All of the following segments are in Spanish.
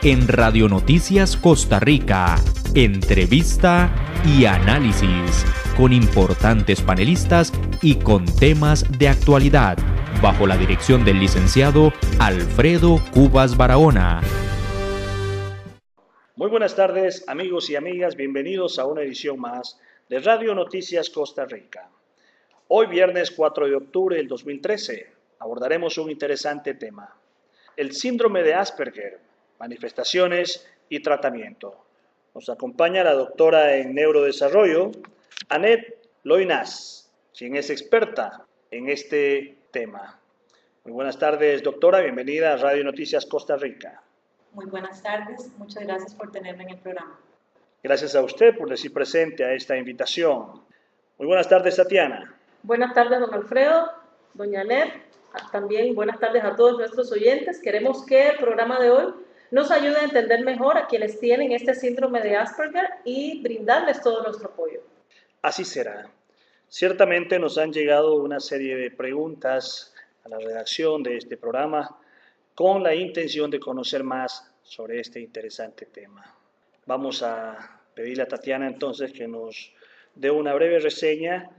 en Radio Noticias Costa Rica. Entrevista y análisis con importantes panelistas y con temas de actualidad, bajo la dirección del licenciado Alfredo Cubas Barahona. Muy buenas tardes, amigos y amigas, bienvenidos a una edición más de Radio Noticias Costa Rica. Hoy, viernes 4 de octubre del 2013, abordaremos un interesante tema: el síndrome de Asperger, manifestaciones y tratamiento. Nos acompaña la doctora en neurodesarrollo, Annette Loynaz, quien es experta en este tema. Muy buenas tardes, doctora, bienvenida a Radio Noticias Costa Rica. Muy buenas tardes, muchas gracias por tenerme en el programa. Gracias a usted por decir presente a esta invitación. Muy buenas tardes, Tatiana. Buenas tardes, don Alfredo, doña Annette. También buenas tardes a todos nuestros oyentes. Queremos que el programa de hoy nos ayude a entender mejor a quienes tienen este síndrome de Asperger y brindarles todo nuestro apoyo. Así será. Ciertamente nos han llegado una serie de preguntas a la redacción de este programa con la intención de conocer más sobre este interesante tema. Vamos a pedirle a Tatiana entonces que nos dé una breve reseña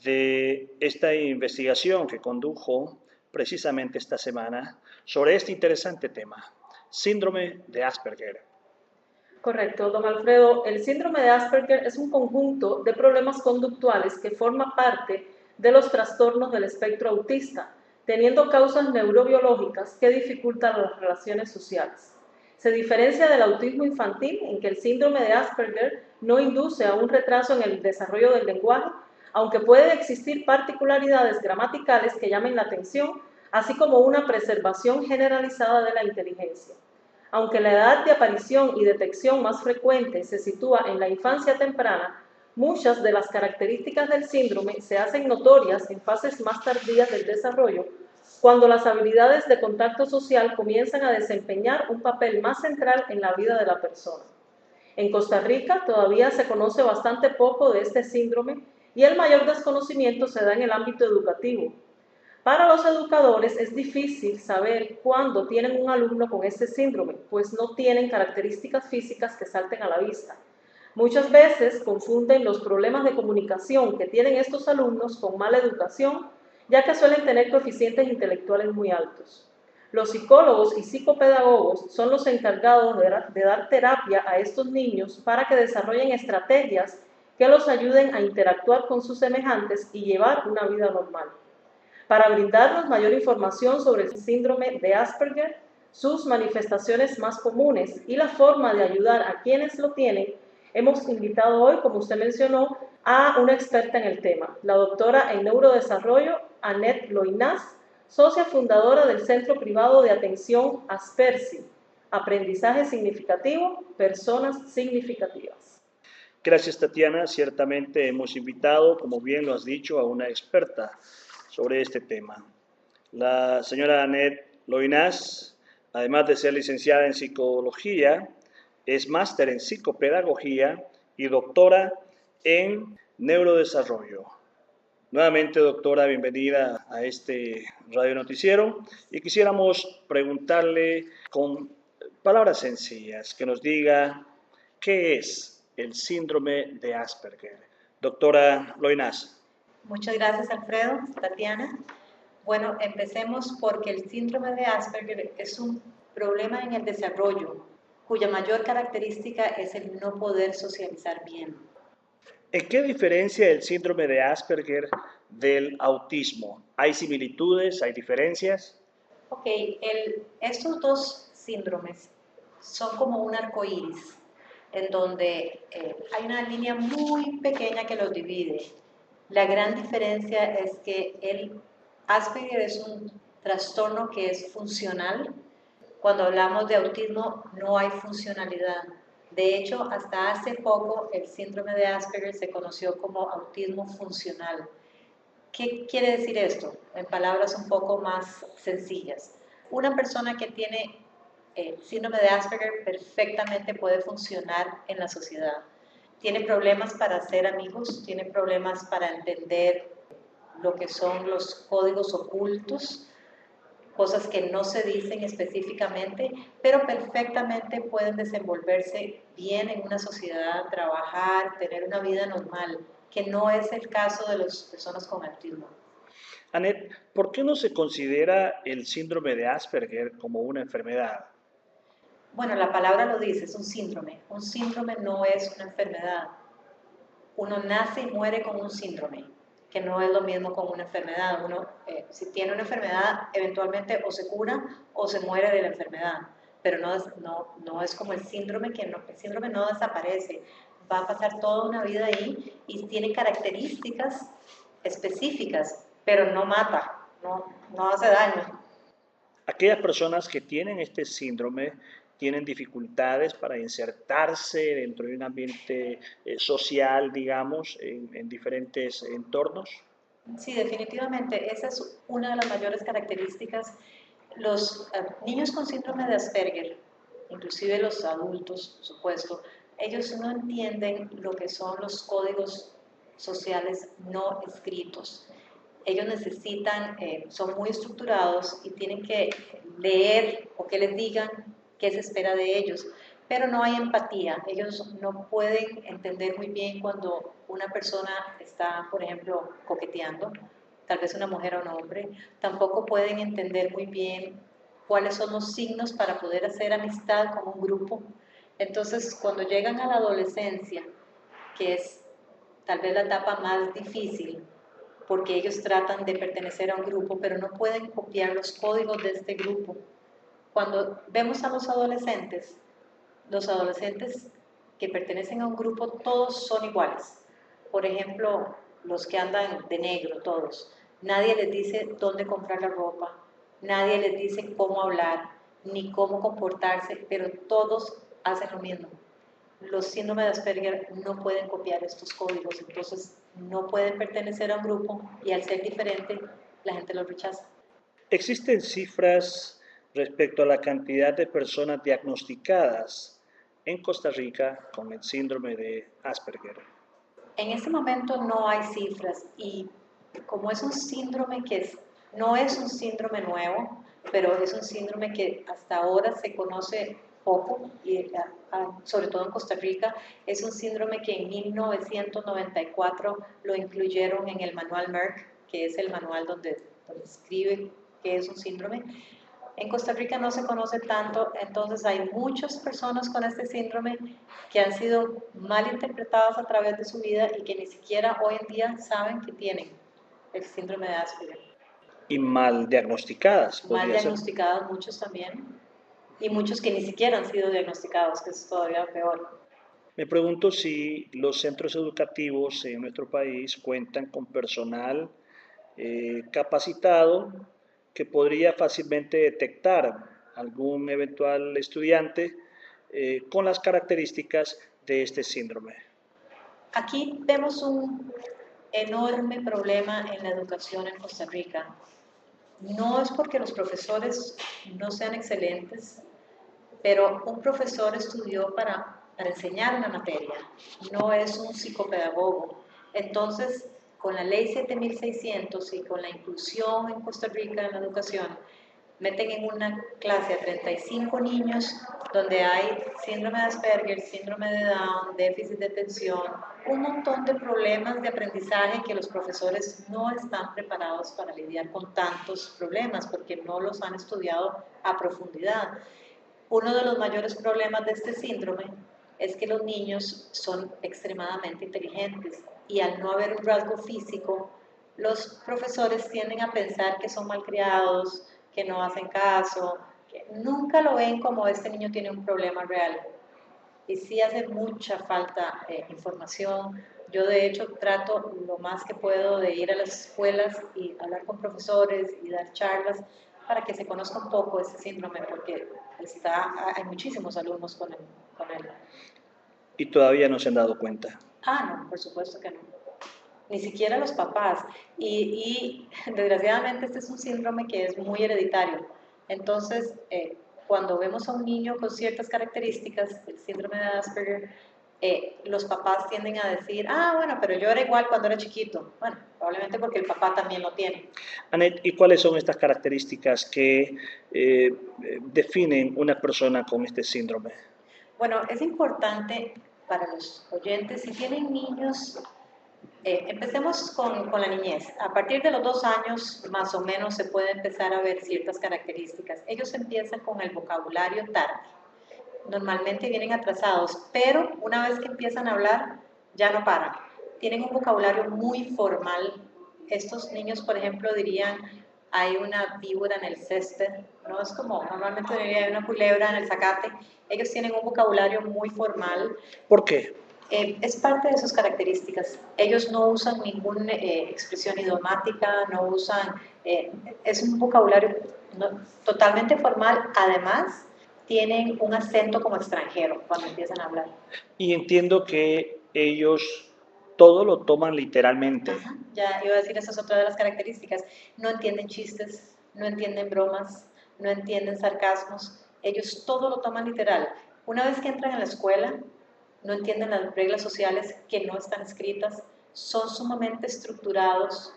de esta investigación que condujo precisamente esta semana sobre este interesante tema, síndrome de Asperger. Correcto, don Alfredo. El síndrome de Asperger es un conjunto de problemas conductuales que forma parte de los trastornos del espectro autista, teniendo causas neurobiológicas que dificultan las relaciones sociales. Se diferencia del autismo infantil en que el síndrome de Asperger no induce a un retraso en el desarrollo del lenguaje, aunque pueden existir particularidades gramaticales que llamen la atención, así como una preservación generalizada de la inteligencia. Aunque la edad de aparición y detección más frecuente se sitúa en la infancia temprana, muchas de las características del síndrome se hacen notorias en fases más tardías del desarrollo, cuando las habilidades de contacto social comienzan a desempeñar un papel más central en la vida de la persona. En Costa Rica todavía se conoce bastante poco de este síndrome y el mayor desconocimiento se da en el ámbito educativo. Para los educadores es difícil saber cuándo tienen un alumno con este síndrome, pues no tienen características físicas que salten a la vista. Muchas veces confunden los problemas de comunicación que tienen estos alumnos con mala educación, ya que suelen tener coeficientes intelectuales muy altos. Los psicólogos y psicopedagogos son los encargados de dar terapia a estos niños para que desarrollen estrategias que los ayuden a interactuar con sus semejantes y llevar una vida normal. Para brindarnos mayor información sobre el síndrome de Asperger, sus manifestaciones más comunes y la forma de ayudar a quienes lo tienen, hemos invitado hoy, como usted mencionó, a una experta en el tema, la doctora en neurodesarrollo, Annette Loynaz, socia fundadora del Centro Privado de Atención Aspersi, Aprendizaje Significativo, Personas Significativas. Gracias, Tatiana. Ciertamente hemos invitado, como bien lo has dicho, a una experta sobre este tema. La señora Annette Loynaz, además de ser licenciada en psicología, es máster en psicopedagogía y doctora en neurodesarrollo. Nuevamente, doctora, bienvenida a este radio noticiero y quisiéramos preguntarle con palabras sencillas que nos diga qué es el síndrome de Asperger. Doctora Loynaz. Muchas gracias, Alfredo, Tatiana. Bueno, empecemos porque el síndrome de Asperger es un problema en el desarrollo cuya mayor característica es el no poder socializar bien. ¿En qué diferencia el síndrome de Asperger del autismo? ¿Hay similitudes? ¿Hay diferencias? Ok, estos dos síndromes son como un arco iris, en donde hay una línea muy pequeña que los divide. La gran diferencia es que el Asperger es un trastorno que es funcional. Cuando hablamos de autismo no hay funcionalidad. De hecho, hasta hace poco el síndrome de Asperger se conoció como autismo funcional. ¿Qué quiere decir esto? En palabras un poco más sencillas. Una persona que tiene síndrome de Asperger perfectamente puede funcionar en la sociedad. Tiene problemas para hacer amigos, tiene problemas para entender lo que son los códigos ocultos, cosas que no se dicen específicamente, pero perfectamente pueden desenvolverse bien en una sociedad, trabajar, tener una vida normal, que no es el caso de las personas con autismo. Annette, ¿por qué no se considera el síndrome de Asperger como una enfermedad? Bueno, la palabra lo dice, es un síndrome. Un síndrome no es una enfermedad. Uno nace y muere con un síndrome, que no es lo mismo con una enfermedad. Uno, si tiene una enfermedad, eventualmente o se cura o se muere de la enfermedad, pero no es como el síndrome, el síndrome no desaparece, va a pasar toda una vida ahí y tiene características específicas, pero no mata, no hace daño. Aquellas personas que tienen este síndrome tienen dificultades para insertarse dentro de un ambiente social, digamos, en diferentes entornos. Sí, definitivamente, esa es una de las mayores características. Los niños con síndrome de Asperger, inclusive los adultos, por supuesto, ellos no entienden lo que son los códigos sociales no escritos. Ellos necesitan, son muy estructurados y tienen que leer o que les digan qué se espera de ellos, pero no hay empatía. Ellos no pueden entender muy bien cuando una persona está, por ejemplo, coqueteando, tal vez una mujer o un hombre. Tampoco pueden entender muy bien cuáles son los signos para poder hacer amistad con un grupo. Entonces, cuando llegan a la adolescencia, que es tal vez la etapa más difícil, porque ellos tratan de pertenecer a un grupo, pero no pueden copiar los códigos de este grupo. Cuando vemos a los adolescentes que pertenecen a un grupo, todos son iguales. Por ejemplo, los que andan de negro, todos. Nadie les dice dónde comprar la ropa, nadie les dice cómo hablar, ni cómo comportarse, pero todos hacen lo mismo. Los síndromes de Asperger no pueden copiar estos códigos, entonces no pueden pertenecer a un grupo y al ser diferente, la gente los rechaza. ¿Existen cifras respecto a la cantidad de personas diagnosticadas en Costa Rica con el síndrome de Asperger? En este momento no hay cifras y como es un síndrome no es un síndrome nuevo, pero es un síndrome que hasta ahora se conoce poco, y sobre todo en Costa Rica, es un síndrome que en 1994 lo incluyeron en el manual Merck, que es el manual donde escribe qué es un síndrome. En Costa Rica no se conoce tanto, entonces hay muchas personas con este síndrome que han sido mal interpretadas a través de su vida y que ni siquiera hoy en día saben que tienen el síndrome de Asperger. Y mal diagnosticadas, Mal podría ser. diagnosticados muchos también, y muchos que ni siquiera han sido diagnosticados, que es todavía peor. Me pregunto si los centros educativos en nuestro país cuentan con personal capacitado que podría fácilmente detectar algún eventual estudiante con las características de este síndrome. Aquí vemos un enorme problema en la educación en Costa Rica. No es porque los profesores no sean excelentes, pero un profesor estudió para enseñar una materia, no es un psicopedagogo. Entonces, con la ley 7600 y con la inclusión en Costa Rica en la educación, meten en una clase a 35 niños donde hay síndrome de Asperger, síndrome de Down, déficit de atención, un montón de problemas de aprendizaje que los profesores no están preparados para lidiar con tantos problemas porque no los han estudiado a profundidad. Uno de los mayores problemas de este síndrome es que los niños son extremadamente inteligentes y al no haber un rasgo físico, los profesores tienden a pensar que son malcriados, que no hacen caso, que nunca lo ven como este niño tiene un problema real. Y sí hace mucha falta información. Yo de hecho trato lo más que puedo de ir a las escuelas y hablar con profesores y dar charlas para que se conozca un poco este síndrome, porque hay muchísimos alumnos con él. Y todavía no se han dado cuenta. No, por supuesto que no. Ni siquiera los papás. Y desgraciadamente este es un síndrome que es muy hereditario. Entonces, cuando vemos a un niño con ciertas características, el síndrome de Asperger, los papás tienden a decir, ah, bueno, pero yo era igual cuando era chiquito. Bueno, probablemente porque el papá también lo tiene. Anet, ¿y cuáles son estas características que definen una persona con este síndrome? Bueno, es importante para los oyentes, si tienen niños, empecemos con la niñez. A partir de los 2 años, más o menos, se puede empezar a ver ciertas características. Ellos empiezan con el vocabulario tarde. Normalmente vienen atrasados, pero una vez que empiezan a hablar, ya no paran. Tienen un vocabulario muy formal. Estos niños, por ejemplo, dirían, hay una víbora en el césped, no es como normalmente diría, hay una culebra en el zacate. Ellos tienen un vocabulario muy formal. ¿Por qué? Es parte de sus características. Ellos no usan ninguna expresión idiomática, no usan, es un vocabulario totalmente formal. Además, tienen un acento como extranjero cuando empiezan a hablar. Y entiendo que ellos todo lo toman literalmente. Ajá, ya iba a decir, esa es otra de las características. No entienden chistes, no entienden bromas, no entienden sarcasmos. Ellos todo lo toman literal. Una vez que entran a la escuela, no entienden las reglas sociales que no están escritas, son sumamente estructurados.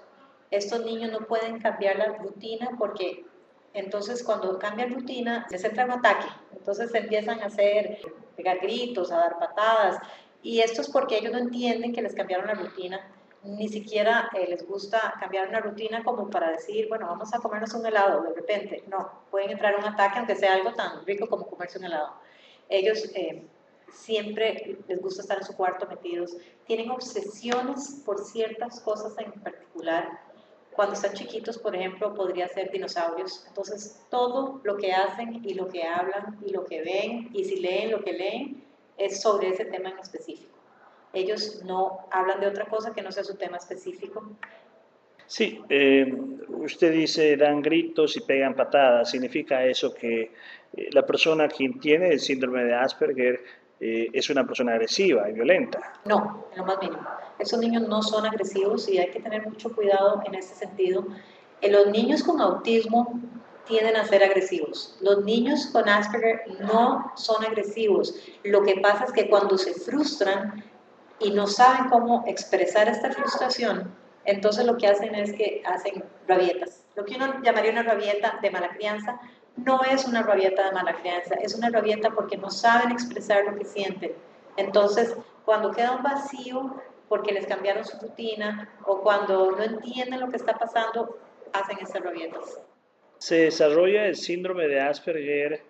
Estos niños no pueden cambiar la rutina porque entonces cuando cambian rutina les entra un ataque, entonces empiezan a pegar gritos, a dar patadas, y esto es porque ellos no entienden que les cambiaron la rutina, ni siquiera les gusta cambiar una rutina como para decir, bueno, vamos a comernos un helado de repente. No, pueden entrar un ataque aunque sea algo tan rico como comerse un helado. Ellos siempre les gusta estar en su cuarto metidos, tienen obsesiones por ciertas cosas en particular. Cuando están chiquitos, por ejemplo, podría ser dinosaurios. Entonces, todo lo que hacen y lo que hablan y lo que ven y si leen lo que leen es sobre ese tema en específico. Ellos no hablan de otra cosa que no sea su tema específico. Sí, usted dice dan gritos y pegan patadas. ¿Significa eso que la persona quien tiene el síndrome de Asperger es una persona agresiva y violenta? No, en lo más mínimo. Esos niños no son agresivos y hay que tener mucho cuidado en ese sentido. Los niños con autismo tienden a ser agresivos. Los niños con Asperger no son agresivos. Lo que pasa es que cuando se frustran y no saben cómo expresar esta frustración, entonces lo que hacen es que hacen rabietas. Lo que uno llamaría una rabieta de mala crianza no es una rabieta de mala crianza, es una rabieta porque no saben expresar lo que sienten. Entonces, cuando queda un vacío porque les cambiaron su rutina o cuando no entienden lo que está pasando, hacen esas rabietas. ¿Se desarrolla el síndrome de Asperger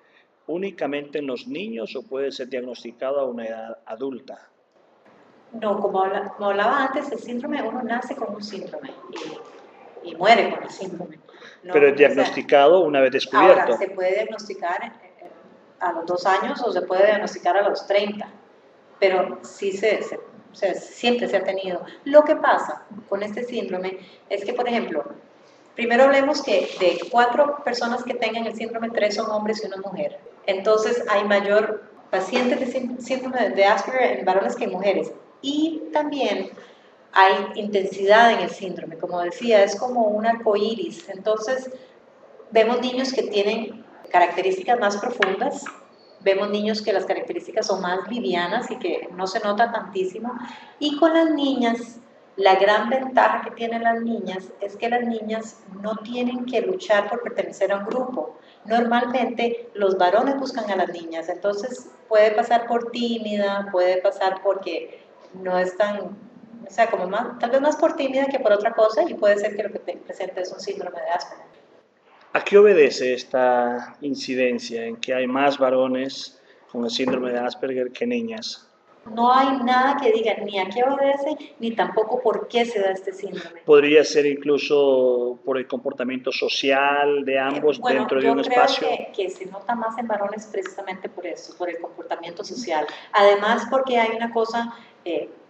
únicamente en los niños o puede ser diagnosticado a una edad adulta? No, como hablaba antes, el síndrome, uno nace con un síndrome y muere con el síndrome. ¿No? Pero es diagnosticado una vez descubierto. Ahora, se puede diagnosticar a los 2 años o se puede diagnosticar a los 30, pero sí siempre se ha tenido. Lo que pasa con este síndrome es que, por ejemplo, primero hablemos que de 4 personas que tengan el síndrome, 3 son hombres y 1 mujer. Entonces, hay mayor pacientes de síndrome de Asperger en varones que en mujeres. Y también hay intensidad en el síndrome, como decía, es como un arco iris. Entonces, vemos niños que tienen características más profundas, vemos niños que las características son más livianas y que no se nota tantísimo. Y con las niñas, la gran ventaja que tienen las niñas es que las niñas no tienen que luchar por pertenecer a un grupo. Normalmente los varones buscan a las niñas, entonces puede pasar por tímida, puede pasar porque no es tan, o sea, como más, tal vez más por tímida que por otra cosa y puede ser que lo que te presente es un síndrome de Asperger. ¿A qué obedece esta incidencia en que hay más varones con el síndrome de Asperger que niñas? No hay nada que diga ni a qué obedece ni tampoco por qué se da este síndrome. ¿Podría ser incluso por el comportamiento social de ambos dentro de un espacio? Yo creo que se nota más en varones precisamente por eso, por el comportamiento social. Además, porque hay una cosa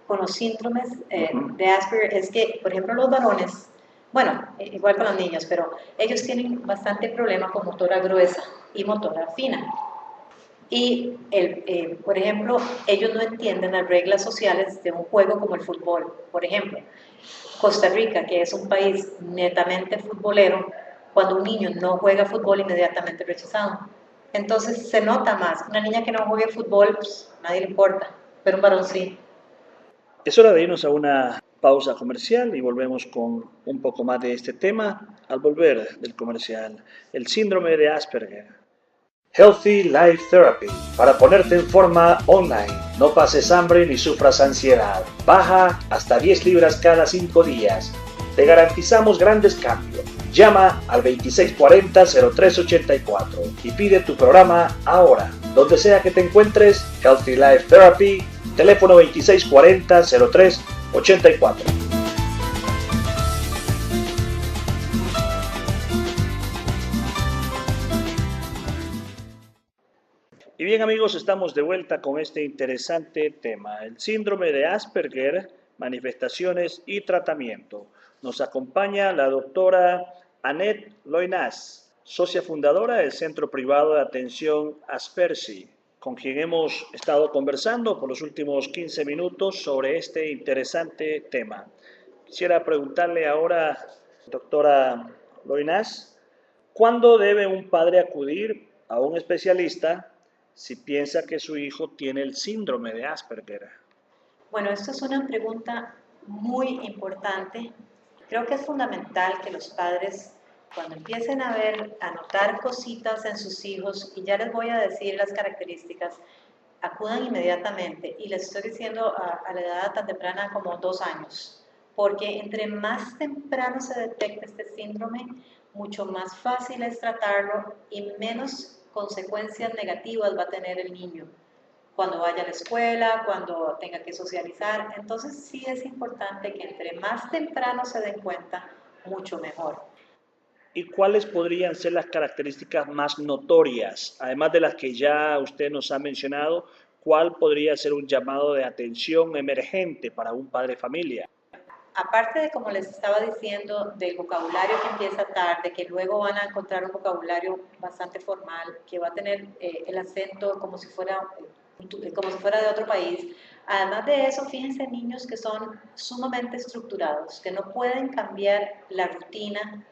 con los síndromes de Asperger, es que, por ejemplo, los varones, bueno, igual con los niños, pero ellos tienen bastante problema con motora gruesa y motora fina. Y, por ejemplo, ellos no entienden las reglas sociales de un juego como el fútbol. Por ejemplo, Costa Rica, que es un país netamente futbolero, cuando un niño no juega fútbol, inmediatamente es rechazado. Entonces se nota más. Una niña que no juegue fútbol, pues, nadie le importa. pero un varón sí. Es hora de irnos a una pausa comercial y volvemos con un poco más de este tema al volver del comercial. El síndrome de Asperger. Healthy Life Therapy, para ponerte en forma online. No pases hambre ni sufras ansiedad. Baja hasta 10 libras cada 5 días. Te garantizamos grandes cambios. Llama al 2640-0384 y pide tu programa ahora. Donde sea que te encuentres, Healthy Life Therapy, teléfono 2640-0384. Y bien amigos, estamos de vuelta con este interesante tema, el síndrome de Asperger, manifestaciones y tratamiento. Nos acompaña la doctora Annette Loynaz, socia fundadora del Centro Privado de Atención Aspersi, con quien hemos estado conversando por los últimos 15 minutos sobre este interesante tema. Quisiera preguntarle ahora, doctora Loynaz, ¿cuándo debe un padre acudir a un especialista si piensa que su hijo tiene el síndrome de Asperger? Bueno, esto es una pregunta muy importante. Creo que es fundamental que los padres, cuando empiecen a notar cositas en sus hijos, y ya les voy a decir las características, acudan inmediatamente. Y les estoy diciendo a la edad tan temprana como 2 años, porque entre más temprano se detecte este síndrome, mucho más fácil es tratarlo y menos consecuencias negativas va a tener el niño cuando vaya a la escuela, cuando tenga que socializar. Entonces sí es importante que entre más temprano se den cuenta, mucho mejor. ¿Y cuáles podrían ser las características más notorias? Además de las que ya usted nos ha mencionado, ¿cuál podría ser un llamado de atención emergente para un padre de familia? Aparte de, como les estaba diciendo, del vocabulario que empieza tarde, que luego van a encontrar un vocabulario bastante formal, que va a tener el acento como si fuera de otro país. Además de eso, fíjense niños que son sumamente estructurados, que no pueden cambiar la rutina,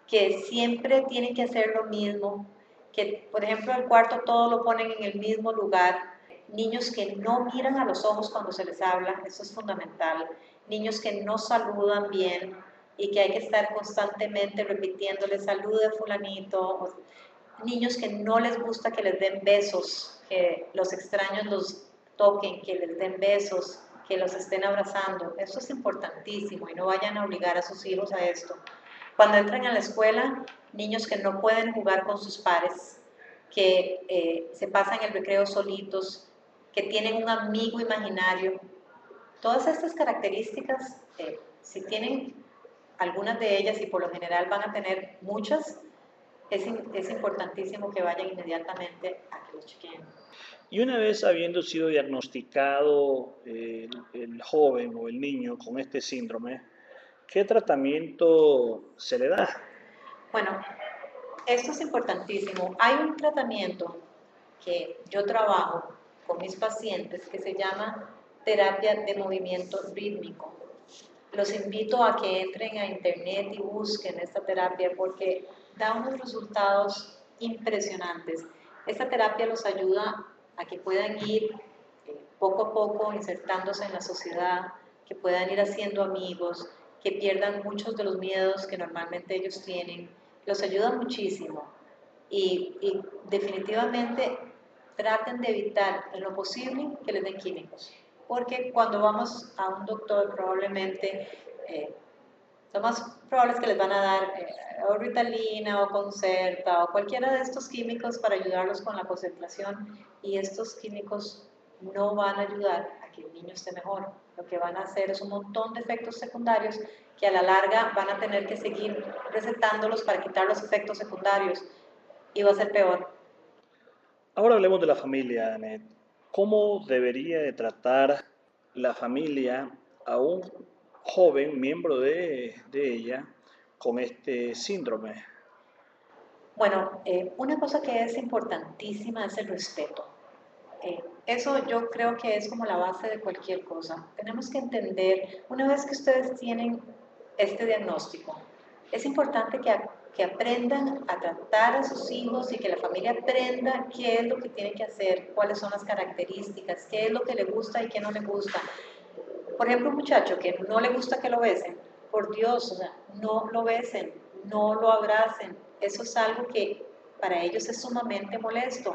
que siempre tienen que hacer lo mismo, que por ejemplo el cuarto todo lo ponen en el mismo lugar, niños que no miran a los ojos cuando se les habla, eso es fundamental, niños que no saludan bien y que hay que estar constantemente repitiéndole salude fulanito, niños que no les gusta que les den besos, que los extraños los toquen, que les den besos, que los estén abrazando. Eso es importantísimo y no vayan a obligar a sus hijos a esto. Cuando entran a la escuela, niños que no pueden jugar con sus pares, que se pasan el recreo solitos, que tienen un amigo imaginario. Todas estas características, si tienen algunas de ellas y por lo general van a tener muchas, es importantísimo que vayan inmediatamente a que los chequeen. Y una vez habiendo sido diagnosticado el joven o el niño con este síndrome, ¿qué tratamiento se le da? Bueno, esto es importantísimo. Hay un tratamiento que yo trabajo con mis pacientes que se llama terapia de movimiento rítmico. Los invito a que entren a internet y busquen esta terapia porque da unos resultados impresionantes. Esta terapia los ayuda a que puedan ir poco a poco insertándose en la sociedad, que puedan ir haciendo amigos, que pierdan muchos de los miedos que normalmente ellos tienen. Los ayuda muchísimo y definitivamente traten de evitar en lo posible que les den químicos, porque cuando vamos a un doctor probablemente lo más probable es que les van a dar o Ritalina o Concerta o cualquiera de estos químicos para ayudarlos con la concentración y estos químicos no van a ayudar a que el niño esté mejor. Lo que van a hacer es un montón de efectos secundarios que a la larga van a tener que seguir recetándolos para quitar los efectos secundarios y va a ser peor. Ahora hablemos de la familia, Annette. ¿Cómo debería de tratar la familia a un joven miembro de ella con este síndrome? Bueno, una cosa que es importantísima es el respeto. Eso yo creo que es como la base de cualquier cosa. Tenemos que entender, una vez que ustedes tienen este diagnóstico, es importante que que aprendan a tratar a sus hijos y que la familia aprenda qué es lo que tiene que hacer, cuáles son las características, qué es lo que le gusta y qué no le gusta. Por ejemplo, un muchacho que no le gusta que lo besen, por Dios, o sea, no lo besen, no lo abracen. Eso es algo que para ellos es sumamente molesto.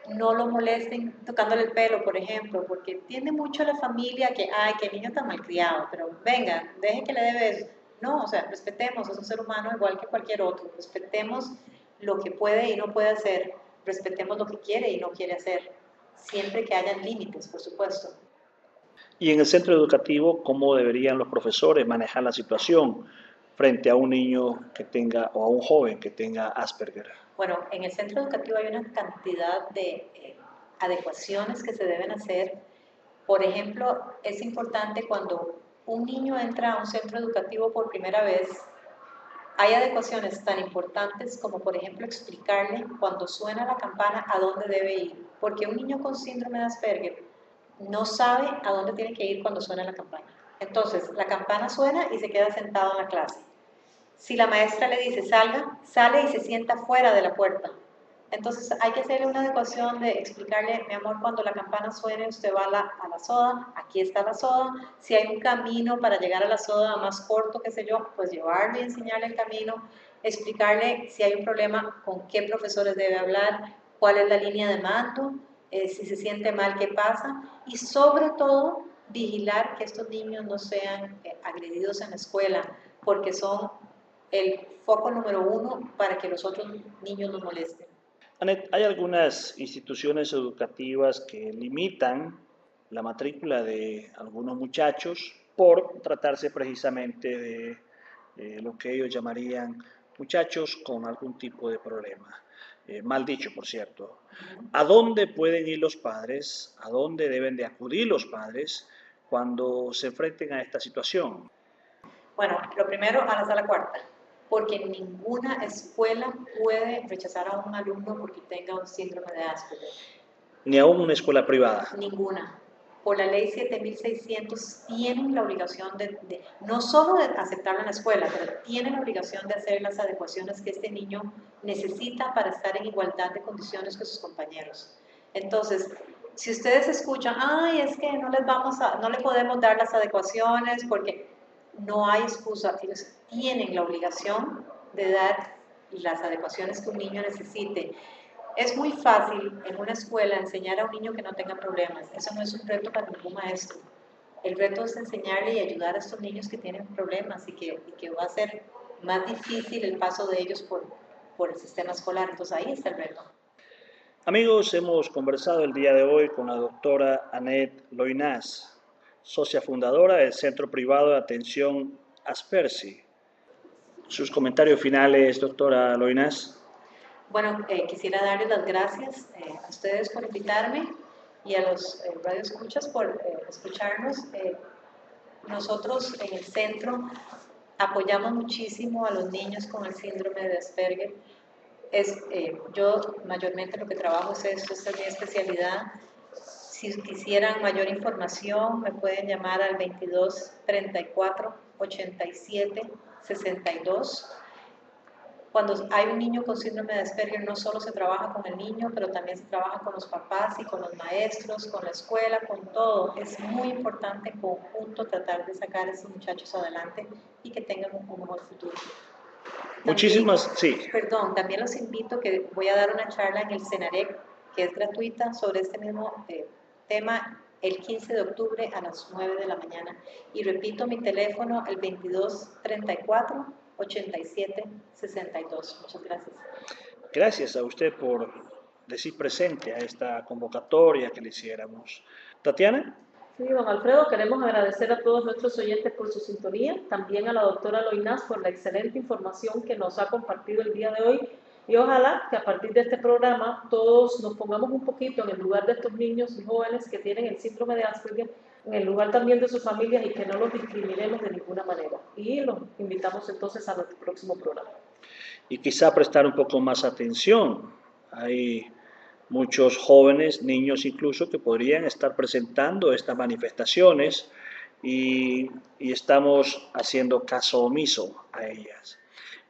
No lo molesten tocándole el pelo, por ejemplo, porque tiende mucho a la familia que, ay, qué niño tan malcriado, pero venga, deje que le dé besos. No, o sea, respetemos, es un ser humano igual que cualquier otro. Respetemos lo que puede y no puede hacer. Respetemos lo que quiere y no quiere hacer. Siempre que hayan límites, por supuesto. Y en el centro educativo, ¿cómo deberían los profesores manejar la situación frente a un niño que tenga, o a un joven que tenga Asperger? Bueno, en el centro educativo hay una cantidad de adecuaciones que se deben hacer. Por ejemplo, es importante cuando un niño entra a un centro educativo por primera vez, hay adecuaciones tan importantes como, por ejemplo, explicarle cuando suena la campana a dónde debe ir. Porque un niño con síndrome de Asperger no sabe a dónde tiene que ir cuando suena la campana. Entonces, la campana suena y se queda sentado en la clase. Si la maestra le dice salga, sale y se sienta fuera de la puerta. Entonces hay que hacerle una adecuación de explicarle, mi amor, cuando la campana suene, usted va a la soda, aquí está la soda. Si hay un camino para llegar a la soda más corto, qué sé yo, pues llevarle y enseñarle el camino, explicarle si hay un problema, con qué profesores debe hablar, cuál es la línea de mando, si se siente mal, qué pasa, y sobre todo vigilar que estos niños no sean agredidos en la escuela, porque son el foco número uno para que los otros niños nos molesten. Anet, hay algunas instituciones educativas que limitan la matrícula de algunos muchachos por tratarse precisamente de lo que ellos llamarían muchachos con algún tipo de problema. Mal dicho, por cierto. ¿A dónde pueden ir los padres? ¿A dónde deben de acudir los padres cuando se enfrenten a esta situación? Bueno, lo primero, a la sala cuarta, porque ninguna escuela puede rechazar a un alumno porque tenga un síndrome de Asperger. Ni aún una escuela privada. Ninguna. Por la ley 7600 tienen la obligación de no solo de aceptarlo en la escuela, pero tienen la obligación de hacer las adecuaciones que este niño necesita para estar en igualdad de condiciones que sus compañeros. Entonces, si ustedes escuchan, ay, es que no le podemos dar las adecuaciones porque no hay excusa, ellos tienen la obligación de dar las adecuaciones que un niño necesite. Es muy fácil en una escuela enseñar a un niño que no tenga problemas. Eso no es un reto para ningún maestro. El reto es enseñarle y ayudar a estos niños que tienen problemas y que va a ser más difícil el paso de ellos por el sistema escolar. Entonces ahí está el reto. Amigos, hemos conversado el día de hoy con la doctora Anet Loinás, socia fundadora del Centro Privado de Atención Aspersi. Sus comentarios finales, doctora Loinás. Bueno, quisiera darles las gracias a ustedes por invitarme y a los radioescuchas por escucharnos. Nosotros en el centro apoyamos muchísimo a los niños con el síndrome de Asperger. Yo mayormente lo que trabajo es esto, esta es mi especialidad. Si quisieran mayor información, me pueden llamar al 22 34 87 62. Cuando hay un niño con síndrome de Asperger, no solo se trabaja con el niño, pero también se trabaja con los papás y con los maestros, con la escuela, con todo. Es muy importante en conjunto tratar de sacar a esos muchachos adelante y que tengan un mejor futuro. Muchísimas, sí. Perdón, también los invito que voy a dar una charla en el CENAREC, que es gratuita, sobre este mismo tema el 15 de octubre a las 9 de la mañana. Y repito mi teléfono, el 22 34 87 62. Muchas gracias. Gracias a usted por decir presente a esta convocatoria que le hiciéramos. ¿Tatiana? Sí, don Alfredo, queremos agradecer a todos nuestros oyentes por su sintonía, también a la doctora Loinás por la excelente información que nos ha compartido el día de hoy, y ojalá que a partir de este programa todos nos pongamos un poquito en el lugar de estos niños y jóvenes que tienen el síndrome de Asperger, en el lugar también de sus familias, y que no los discriminemos de ninguna manera. Y los invitamos entonces a nuestro próximo programa. Y quizá prestar un poco más atención. Hay muchos jóvenes, niños incluso, que podrían estar presentando estas manifestaciones y estamos haciendo caso omiso a ellas.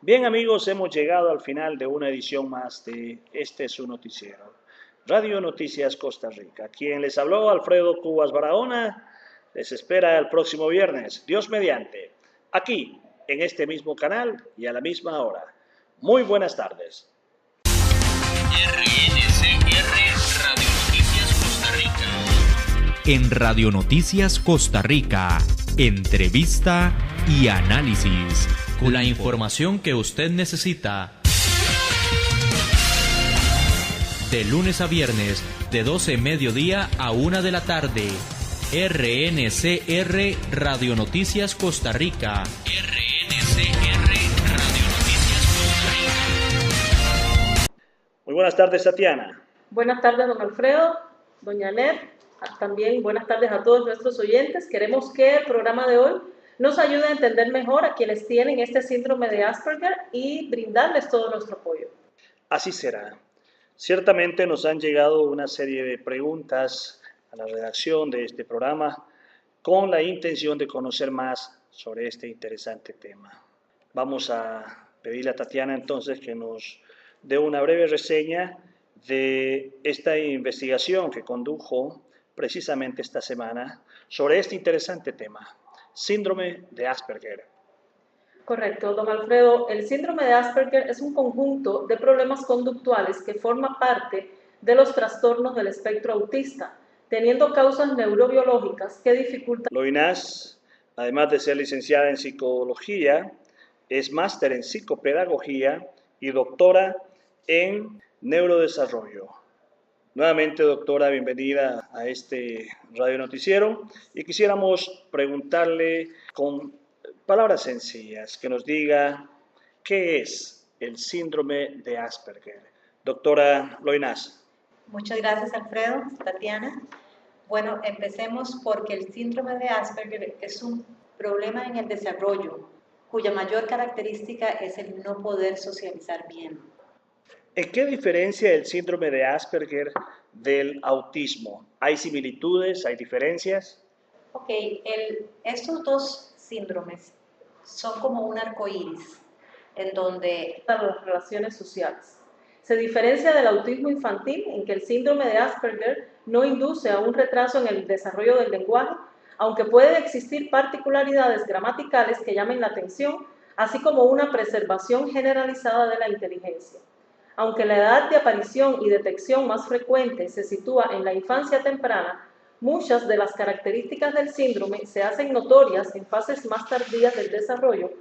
Bien amigos, hemos llegado al final de una edición más de Este es su noticiero, Radio Noticias Costa Rica. Quien les habló, Alfredo Cubas Barahona, les espera el próximo viernes, Dios mediante, aquí en este mismo canal y a la misma hora. Muy buenas tardes. RNCR Radio Noticias Costa Rica. En Radio Noticias Costa Rica, entrevista y análisis con la información que usted necesita. De lunes a viernes, de 12 mediodía a 1 de la tarde. RNCR Radio Noticias Costa Rica. RNCR Radio Noticias Costa Rica. Muy buenas tardes, Tatiana. Buenas tardes, don Alfredo, doña Anet. También buenas tardes a todos nuestros oyentes. Queremos que el programa de hoy nos ayude a entender mejor a quienes tienen este síndrome de Asperger y brindarles todo nuestro apoyo. Así será. Ciertamente nos han llegado una serie de preguntas a la redacción de este programa con la intención de conocer más sobre este interesante tema. Vamos a pedirle a Tatiana entonces que nos dé una breve reseña de esta investigación que condujo precisamente esta semana sobre este interesante tema, síndrome de Asperger. Correcto, don Alfredo. El síndrome de Asperger es un conjunto de problemas conductuales que forma parte de los trastornos del espectro autista, teniendo causas neurobiológicas que dificultan. Loinás, además de ser licenciada en psicología, es máster en psicopedagogía y doctora en neurodesarrollo. Nuevamente, doctora, bienvenida a este radio noticiero y quisiéramos preguntarle con palabras sencillas que nos diga qué es el síndrome de Asperger. Doctora Loinás. Muchas gracias, Alfredo, Tatiana. Bueno, empecemos porque el síndrome de Asperger es un problema en el desarrollo cuya mayor característica es el no poder socializar bien. ¿En qué diferencia el síndrome de Asperger del autismo? ¿Hay similitudes? ¿Hay diferencias? Ok, estos dos síndromes son como un arco iris en donde las relaciones sociales. Se diferencia del autismo infantil en que el síndrome de Asperger no induce a un retraso en el desarrollo del lenguaje, aunque pueden existir particularidades gramaticales que llamen la atención, así como una preservación generalizada de la inteligencia. Aunque la edad de aparición y detección más frecuente se sitúa en la infancia temprana, muchas de las características del síndrome se hacen notorias en fases más tardías del desarrollo,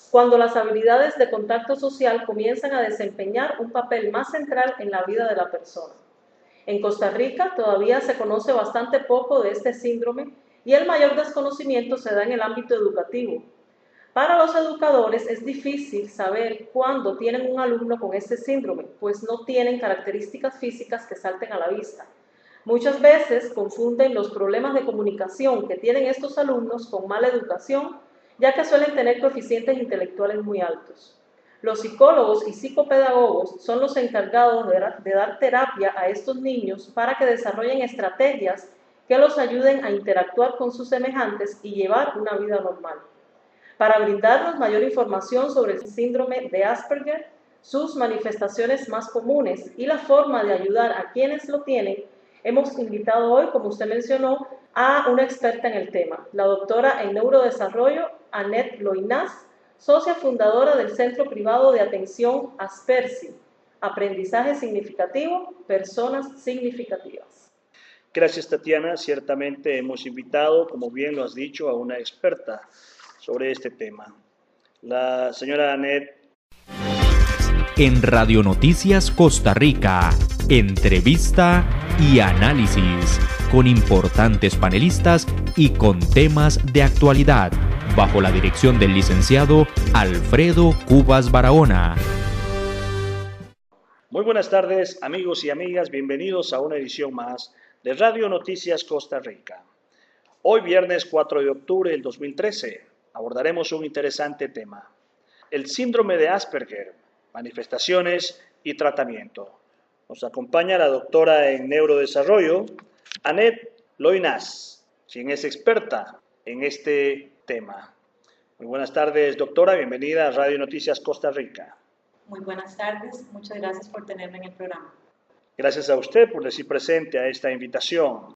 cuando las habilidades de contacto social comienzan a desempeñar un papel más central en la vida de la persona. En Costa Rica todavía se conoce bastante poco de este síndrome y el mayor desconocimiento se da en el ámbito educativo. Para los educadores es difícil saber cuándo tienen un alumno con este síndrome, pues no tienen características físicas que salten a la vista. Muchas veces confunden los problemas de comunicación que tienen estos alumnos con mala educación, ya que suelen tener coeficientes intelectuales muy altos. Los psicólogos y psicopedagogos son los encargados de dar terapia a estos niños para que desarrollen estrategias que los ayuden a interactuar con sus semejantes y llevar una vida normal. Para brindarnos mayor información sobre el síndrome de Asperger, sus manifestaciones más comunes y la forma de ayudar a quienes lo tienen, hemos invitado hoy, como usted mencionó, a una experta en el tema, la doctora en neurodesarrollo, Anet Loinás, socia fundadora del Centro Privado de Atención Aspersi, Aprendizaje Significativo, Personas Significativas. Gracias, Tatiana. Ciertamente hemos invitado, como bien lo has dicho, a una experta sobre este tema. La señora Anet. En Radio Noticias Costa Rica, entrevista y análisis con importantes panelistas y con temas de actualidad, bajo la dirección del licenciado Alfredo Cubas Barahona. Muy buenas tardes, amigos y amigas, bienvenidos a una edición más de Radio Noticias Costa Rica. Hoy, viernes 4 de octubre del 2013, abordaremos un interesante tema: el síndrome de Asperger, manifestaciones y tratamiento. Nos acompaña la doctora en neurodesarrollo, Anet Loinás, quien es experta en este tema. Muy buenas tardes, doctora. Bienvenida a Radio Noticias Costa Rica. Muy buenas tardes. Muchas gracias por tenerme en el programa. Gracias a usted por decir presente a esta invitación.